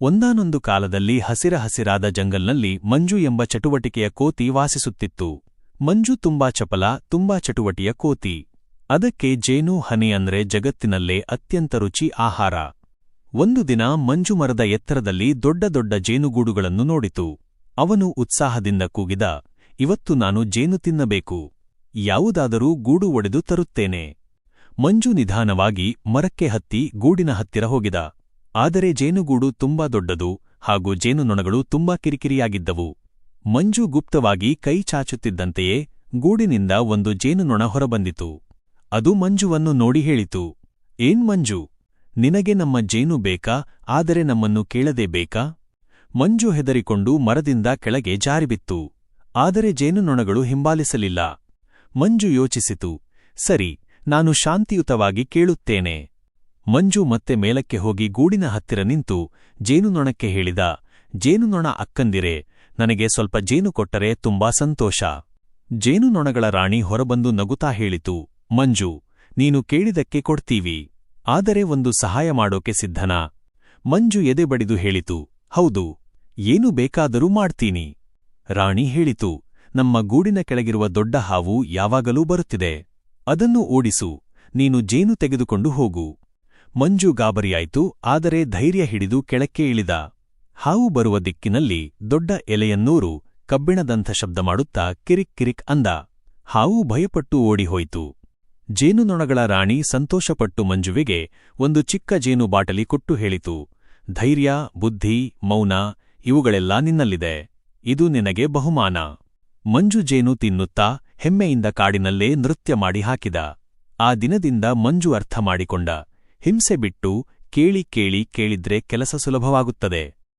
ಒಂದಾನೊಂದು ಕಾಲದಲ್ಲಿ ಹಸಿರಾದ ಜಂಗಲ್ನಲ್ಲಿ ಮಂಜು ಎಂಬ ಚಟುವಟಿಕೆಯ ಕೋತಿ ವಾಸಿಸುತ್ತಿತ್ತು. ಮಂಜು ತುಂಬಾ ಚಪಲ, ತುಂಬಾ ಚಟುವಟಿಯ ಕೋತಿ. ಅದಕ್ಕೆ ಜೇನು ಹನಿ ಅಂದ್ರೆ ಜಗತ್ತಿನಲ್ಲೇ ಅತ್ಯಂತ ರುಚಿ ಆಹಾರ. ಒಂದು ದಿನ ಮಂಜು ಮರದ ಎತ್ತರದಲ್ಲಿ ದೊಡ್ಡ ದೊಡ್ಡ ಜೇನುಗೂಡುಗಳನ್ನು ನೋಡಿತು. ಅವನು ಉತ್ಸಾಹದಿಂದ ಕೂಗಿದ, ಇವತ್ತು ನಾನು ಜೇನು ತಿನ್ನಬೇಕು. ಯಾವುದಾದರೂ ಗೂಡು ಒಡೆದು ತರುತ್ತೇನೆ. ಮಂಜು ನಿಧಾನವಾಗಿ ಮರಕ್ಕೆ ಹತ್ತಿ ಗೂಡಿನ ಹತ್ತಿರ ಹೋಗಿದ. ಆದರೆ ಜೇನುಗೂಡು ತುಂಬಾ ದೊಡ್ಡದು ಹಾಗೂ ಜೇನುನೊಣಗಳು ತುಂಬಾ ಕಿರಿಕಿರಿಯಾಗಿದ್ದವು. ಮಂಜು ಗುಪ್ತವಾಗಿ ಕೈ ಚಾಚುತ್ತಿದ್ದಂತೆಯೇ ಗೂಡಿನಿಂದ ಒಂದು ಜೇನುನೊಣ ಹೊರಬಂದಿತು. ಅದು ಮಂಜುವನ್ನು ನೋಡಿ ಹೇಳಿತು, ಏನ್ ಮಂಜು, ನಿನಗೆ ನಮ್ಮ ಜೇನು ಬೇಕಾ, ಆದರೆ ನಮ್ಮನ್ನು ಕೇಳದೇ ಬೇಕಾ? ಮಂಜು ಹೆದರಿಕೊಂಡು ಮರದಿಂದ ಕೆಳಗೆ ಜಾರಿಬಿತ್ತು. ಆದರೆ ಜೇನುನೊಣಗಳು ಹಿಂಬಾಲಿಸಲಿಲ್ಲ. ಮಂಜು ಯೋಚಿಸಿತು, ಸರಿ, ನಾನು ಶಾಂತಿಯುತವಾಗಿ ಕೇಳುತ್ತೇನೆ. ಮಂಜು ಮತ್ತೆ ಮೇಲಕ್ಕೆ ಹೋಗಿ ಗೂಡಿನ ಹತ್ತಿರ ನಿಂತು ಜೇನುನೊಣಕ್ಕೆ ಹೇಳಿದ, ಜೇನುನೊಣ ಅಕ್ಕಂದಿರೆ, ನನಗೆ ಸ್ವಲ್ಪ ಜೇನು ಕೊಟ್ಟರೆ ತುಂಬಾ ಸಂತೋಷ. ಜೇನುನೊಣಗಳ ರಾಣಿ ಹೊರಬಂದು ನಗುತ್ತಾ ಹೇಳಿತು, ಮಂಜು, ನೀನು ಕೇಳಿದಕ್ಕೆ ಕೊಡ್ತೀವಿ. ಆದರೆ ಒಂದು ಸಹಾಯ ಮಾಡೋಕೆ ಸಿದ್ಧನಾ? ಮಂಜು ಎದೆ ಬಡಿದು ಹೇಳಿತು, ಹೌದು, ಏನು ಬೇಕಾದರೂ ಮಾಡ್ತೀನಿ. ರಾಣಿ ಹೇಳಿತು, ನಮ್ಮ ಗೂಡಿನ ಕೆಳಗಿರುವ ದೊಡ್ಡ ಹಾವು ಯಾವಾಗಲೂ ಬರುತ್ತಿದೆ. ಅದನ್ನು ಓಡಿಸು, ನೀನು ಜೇನು ತೆಗೆದುಕೊಂಡು ಹೋಗು. ಮಂಜು ಗಾಬರಿಯಾಯಿತು, ಆದರೆ ಧೈರ್ಯ ಹಿಡಿದು ಕೆಳಕ್ಕೆ ಇಳಿದ. ಹಾವು ಬರುವ ದಿಕ್ಕಿನಲ್ಲಿ ದೊಡ್ಡ ಎಲೆಯನ್ನೂರು ಕಬ್ಬಿಣದಂಥ ಶಬ್ದ ಮಾಡುತ್ತಾ ಕಿರಿಕ್ ಕಿರಿಕ್ ಅಂದ. ಹಾವು ಭಯಪಟ್ಟು ಓಡಿಹೋಯಿತು. ಜೇನುನೊಣಗಳ ರಾಣಿ ಸಂತೋಷಪಟ್ಟು ಮಂಜುವಿಗೆ ಒಂದು ಚಿಕ್ಕ ಜೇನು ಬಾಟಲಿ ಕೊಟ್ಟು ಹೇಳಿತು, ಧೈರ್ಯ, ಬುದ್ಧಿ, ಮೌನ ಇವುಗಳೆಲ್ಲ ನಿನ್ನಲ್ಲಿದೆ. ಇದು ನಿನಗೆ ಬಹುಮಾನ. ಮಂಜು ಜೇನು ತಿನ್ನುತ್ತಾ ಹೆಮ್ಮೆಯಿಂದ ಕಾಡಿನಲ್ಲೇ ನೃತ್ಯ ಮಾಡಿ ಹಾಕಿದ. ಆ ದಿನದಿಂದ ಮಂಜು ಅರ್ಥ ಮಾಡಿಕೊಂಡ, ಹಿಂಸೆ ಬಿಟ್ಟು ಕೇಳಿ ಕೇಳಿದ್ರೆ ಕೆಲಸ ಸುಲಭವಾಗುತ್ತದೆ.